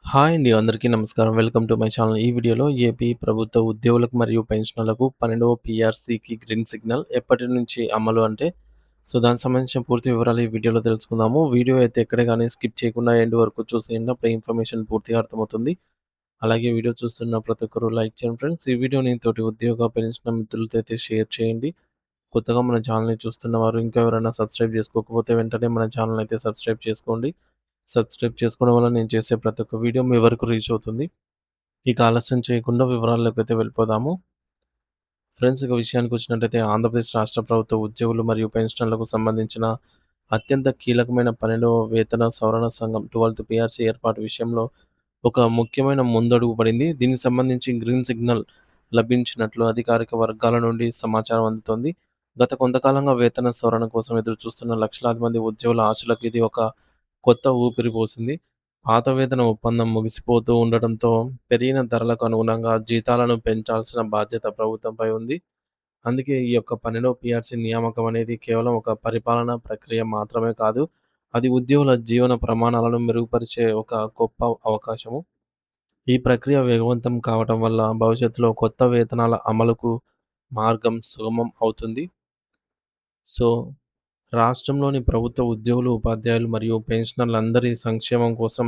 Hi అండి. అందరికీ నమస్కారం. Welcome to my channel. ఈ వీడియోలో ఏపీ ప్రభుత్వ ఉద్యోగులకు మరియు పెన్షనర్లకు 12వ పీఆర్సీకి గ్రీన్ సిగ్నల్ ఎప్పటి నుంచి అమలు అంటే, దానికి సంబంధించిన పూర్తి వివరాలు ఈ వీడియోలో తెలుసుకుందాము. వీడియో అయితే ఎక్కడ గాని స్కిప్ చేయకుండా ఎండ్ వరకు చూసేయండి. అప్పుడే ఇన్ఫర్మేషన్ పూర్తిగా అర్థమవుతుంది. అలాగే వీడియో చూస్తున్న ప్రతి ఒక్కరు లైక్ చేయండి ఫ్రెండ్స్. ఈ వీడియోని తోటి ఉద్యోగ, పెన్షనర్ మిత్రులతో అయితే షేర్ చేయండి. కొత్తగా మన ఛానల్‌ని చూస్తున్నవారు ఇంకా ఎవరైనా సబ్స్క్రైబ్ చేసుకోకపోతే వెంటనే మన ఛానల్‌ని అయితే సబ్స్క్రైబ్ చేసుకోండి. సబ్స్క్రైబ్ చేసుకోవడం వల్ల నేను చేసే ప్రతి ఒక్క వీడియో మీ వరకు రీచ్ అవుతుంది. ఇక ఆలస్యం చేయకుండా వివరాల్లోకైతే వెళ్ళిపోదాము. ఫ్రెండ్స్, ఇక విషయానికొచ్చినట్టయితే ఆంధ్రప్రదేశ్ రాష్ట్ర ప్రభుత్వ ఉద్యోగులు మరియు పెన్షనర్లకు సంబంధించిన అత్యంత కీలకమైన 12వ వేతన సవరణ సంఘం 12థ్ పీఆర్సీ ఏర్పాటు విషయంలో ఒక ముఖ్యమైన ముందడుగు పడింది. దీనికి సంబంధించి గ్రీన్ సిగ్నల్ లభించినట్లు అధికారిక వర్గాల నుండి సమాచారం అందుతోంది. గత కొంతకాలంగా వేతన సవరణ కోసం ఎదురుచూస్తున్న లక్షలాది మంది ఉద్యోగుల ఆశలకు ఇది ఒక కొత్త ఊపిరి పోసింది. పాత వేతన ఒప్పందం ముగిసిపోతూ ఉండటంతో పెరిగిన ధరలకు అనుగుణంగా జీతాలను పెంచాల్సిన బాధ్యత ప్రభుత్వంపై ఉంది. అందుకే ఈ యొక్క 12వ పీఆర్సీ నియామకం అనేది కేవలం ఒక పరిపాలనా ప్రక్రియ మాత్రమే కాదు. అది ఉద్యోగుల జీవన ప్రమాణాలను మెరుగుపరిచే ఒక గొప్ప అవకాశము. ఈ ప్రక్రియ వేగవంతం కావటం వల్ల భవిష్యత్తులో కొత్త వేతనాల అమలుకు మార్గం సుగమం అవుతుంది. సో, రాష్ట్రంలోని ప్రభుత్వ ఉద్యోగులు, ఉపాధ్యాయులు మరియు పెన్షనర్లందరి సంక్షేమం కోసం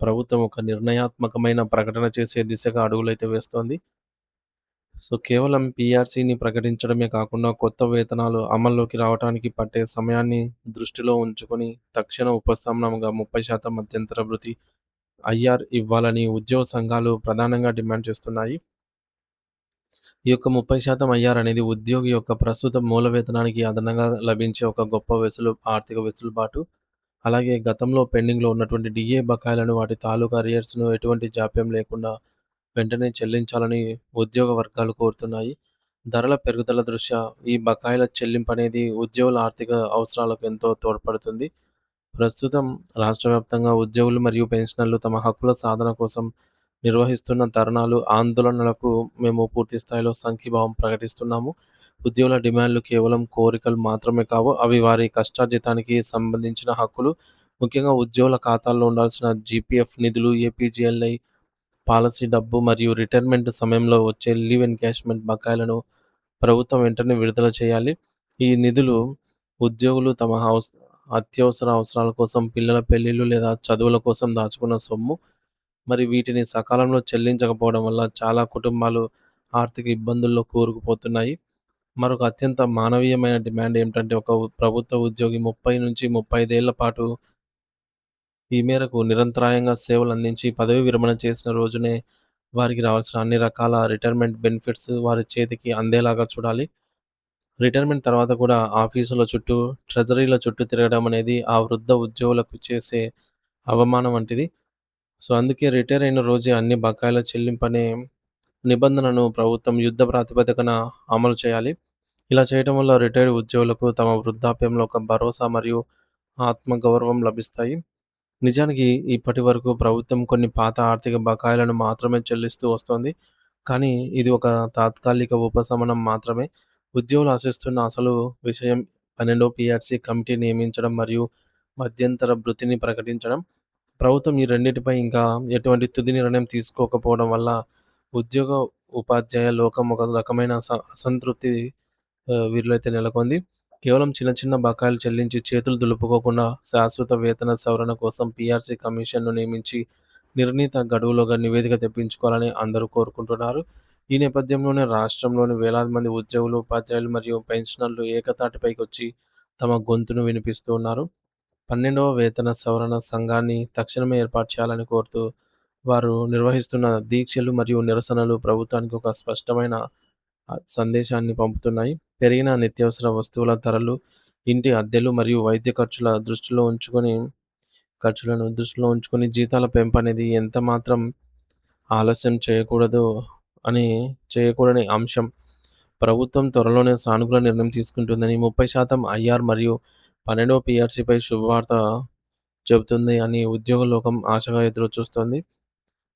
ప్రభుత్వం ఒక నిర్ణయాత్మకమైన ప్రకటన చేసే దిశగా అడుగులైతే వేస్తోంది. కేవలం పీఆర్సీని ప్రకటించడమే కాకుండా కొత్త వేతనాలు అమల్లోకి రావడానికి పట్టే సమయాన్ని దృష్టిలో ఉంచుకొని తక్షణ ఉపశమనంగా 30% మధ్యంతర భృతి ఐఆర్ ఇవ్వాలని ఉద్యోగ సంఘాలు ప్రధానంగా డిమాండ్ చేస్తున్నాయి. ఈ యొక్క 30% ఐఆర్ అనేది ఉద్యోగి యొక్క ప్రస్తుత మూల వేతనానికి అదనంగా లభించే ఒక గొప్ప ఆర్థిక వెసులుబాటు. అలాగే గతంలో పెండింగ్‌లో ఉన్నటువంటి డీఏ బకాయిలను వాటి తాలూకా అరియర్స్‌ను ఎటువంటి జాప్యం లేకుండా వెంటనే చెల్లించాలని ఉద్యోగ వర్గాలు కోరుతున్నాయి. ధరల పెరుగుదల దృష్ట్యా ఈ బకాయిల చెల్లింపనేది ఉద్యోగుల ఆర్థిక అవసరాలకు ఎంతో తోడ్పడుతుంది. ప్రస్తుతం రాష్ట్ర వ్యాప్తంగా ఉద్యోగులు మరియు పెన్షనర్లు తమ హక్కుల సాధన కోసం నిర్వహిస్తున్న ధర్నాలు, ఆందోళనలకు మేము పూర్తి స్థాయిలో సంఘీభావం ప్రకటిస్తున్నాము. ఉద్యోగుల డిమాండ్లు కేవలం కోరికలు మాత్రమే కావు. అవి వారి కష్టార్జితానికి సంబంధించిన హక్కులు. ముఖ్యంగా ఉద్యోగుల ఖాతాల్లో ఉండాల్సిన జీపీఎఫ్ నిధులు, ఏపీజీఎల్ఐ పాలసీ డబ్బు మరియు రిటైర్మెంట్ సమయంలో వచ్చే లీవ్ ఎన్‌క్యాష్‌మెంట్ బకాయిలను ప్రభుత్వం వెంటనే విడుదల చేయాలి. ఈ నిధులు ఉద్యోగులు తమ అత్యవసర అవసరాల కోసం, పిల్లల పెళ్ళిళ్ళు లేదా చదువుల కోసం దాచుకున్న సొమ్ము. మరి వీటిని సకాలంలో చెల్లించకపోవడం వల్ల చాలా కుటుంబాలు ఆర్థిక ఇబ్బందుల్లో కూరుకుపోతున్నాయి. మరొక అత్యంత మానవీయమైన డిమాండ్ ఏమిటంటే, ఒక ప్రభుత్వ ఉద్యోగి 30-35 ఏళ్ల పాటు ఈ మేరకు నిరంతరాయంగా సేవలందించి పదవీ విరమణ చేసిన రోజునే వారికి రావాల్సిన అన్ని రకాల రిటైర్మెంట్ బెనిఫిట్స్ వారి చేతికి అందేలాగా చూడాలి. రిటైర్మెంట్ తర్వాత కూడా ఆఫీసుల చుట్టూ, ట్రెజరీల చుట్టూ తిరగడం అనేది ఆ వృద్ధ ఉద్యోగులకు చేసే అవమానం వంటిది. అందుకే రిటైర్ అయిన రోజే అన్ని బకాయిల చెల్లింపనే నిబంధనను ప్రభుత్వం యుద్ధ ప్రాతిపదికన అమలు చేయాలి. ఇలా చేయడం వల్ల రిటైర్డ్ ఉద్యోగులకు తమ వృద్ధాప్యంలో ఒక భరోసా మరియు ఆత్మగౌరవం లభిస్తాయి. నిజానికి ఇప్పటి వరకు ప్రభుత్వం కొన్ని పాత ఆర్థిక బకాయిలను మాత్రమే చెల్లిస్తూ వస్తోంది. కానీ ఇది ఒక తాత్కాలిక ఉపశమనం మాత్రమే. ఉద్యోగులు ఆశిస్తున్న అసలు విషయం 12 పీఆర్సీ కమిటీ నియమించడం మరియు మధ్యంతర భృతిని ప్రకటించడం. ప్రభుత్వం ఈ రెండిటిపై ఇంకా ఎటువంటి తుది నిర్ణయం తీసుకోకపోవడం వల్ల ఉద్యోగ, ఉపాధ్యాయ లోకం ఒక రకమైన అసంతృప్తి వీరిలో అయితే నెలకొంది. కేవలం చిన్న చిన్న బకాయిలు చెల్లించి చేతులు దులుపుకోకుండా శాశ్వత వేతన సవరణ కోసం పీఆర్సీ కమిషన్‌ను నియమించి నిర్ణీత గడువులోగా నివేదిక తెప్పించుకోవాలని అందరూ కోరుకుంటున్నారు. ఈ నేపథ్యంలోనే రాష్ట్రంలోని వేలాది మంది ఉద్యోగులు, ఉపాధ్యాయులు మరియు పెన్షనర్లు ఏకతాటిపైకొచ్చి తమ గొంతును వినిపిస్తూ ఉన్నారు. 12వ వేతన సవరణ సంఘాన్ని తక్షణమే ఏర్పాటు చేయాలని కోరుతూ వారు నిర్వహిస్తున్న దీక్షలు మరియు నిరసనలు ప్రభుత్వానికి ఒక స్పష్టమైన సందేశాన్ని పంపుతున్నాయి. పెరిగిన నిత్యావసర వస్తువుల ధరలు, ఇంటి అద్దెలు మరియు వైద్య ఖర్చులను దృష్టిలో ఉంచుకొని జీతాల పెంపనేది ఎంత మాత్రం ఆలస్యం అని చేయకూడని అంశం. ప్రభుత్వం త్వరలోనే సానుకూల నిర్ణయం తీసుకుంటుందని, 30% ఐఆర్ మరియు 12వ పీఆర్సీపై శుభవార్త చెబుతుంది అని ఉద్యోగ లోకం ఆశగా ఎదురుచూస్తోంది.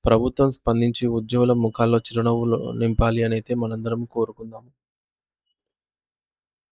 ప్రభుత్వం స్పందించి ఉద్యోగుల ముఖాల్లో చిరునవ్వులు నింపాలి అనైతే మనందరం కోరుకుందాం.